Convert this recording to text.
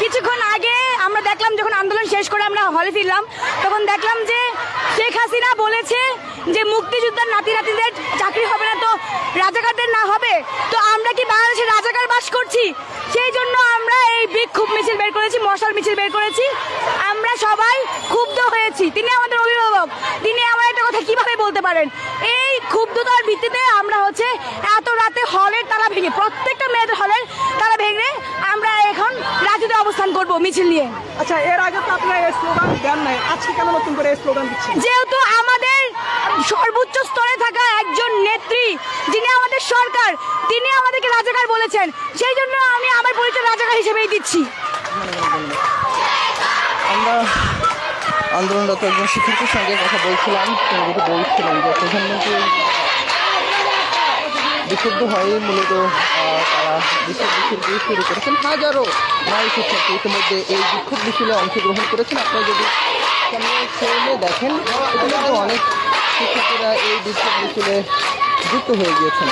কিছুক্ষণ আগে আমরা দেখলাম, যখন আন্দোলন শেষ করে আমরা হলে ফিরলাম, তখন দেখলাম যে শেখ হাসিনা বলেছে যে মুক্তিযোদ্ধার নাতি নাতিদের চাকরি হবে না, তো রাজাকারদের না হবে। তো আমরা কি বাংলাদেশে রাজাকার বাস করছি? সেই জন্য আমরা এই বিক্ষোভ মিছিল বের করেছি, মশাল মিছিল বের করেছি। আমরা সবাই ক্ষুব্ধ হয়েছি। তিনি আমাদের অভিভাবক, তিনি আমার একটা কথা কিভাবে বলতে পারেন? এই ক্ষুব্ধতার ভিত্তিতে আমরা এত রাতে হলের তালা ভেঙে, প্রত্যেকটা মেয়েদের হলের তালা ভেঙে আমরা এখন রাজুতে অবস্থান করব মিছিল নিয়ে। আচ্ছা, এর আগে তো আপনারা এই স্লোগান দেন নাই, আজকে কেন নতুন করে এই স্লোগান দিচ্ছেন? যেহেতু আমাদের সর্বোচ্চ স্তরে থাকা একজন নেত্রী, যিনি আমাদের সরকার, তিনি আমাদেরকে রাজাকার বলেছেন, সেই জন্য আমি আমার পরিচয় রাজাকার হিসেবেই দিচ্ছি। আমরা আন্দোলনরত একজন শিক্ষার্থীর সঙ্গে কথা বলছিলাম, তিনি বলছিলেন যে প্রধানমন্ত্রী বিশুদ্ধ হয়ে মূলত তারা বিক্ষোভ মিছিলটি শুরু করেছেন। হাজারো নারী শিক্ষার্থী ইতিমধ্যে এই বিক্ষোভ মিছিলে অংশগ্রহণ করেছেন। আপনারা যদি সামনে দেখেন, ইতিমধ্যে অনেক শিক্ষার্থীরা এই বিক্ষোভ মিছিলে যুক্ত হয়ে গিয়েছেন।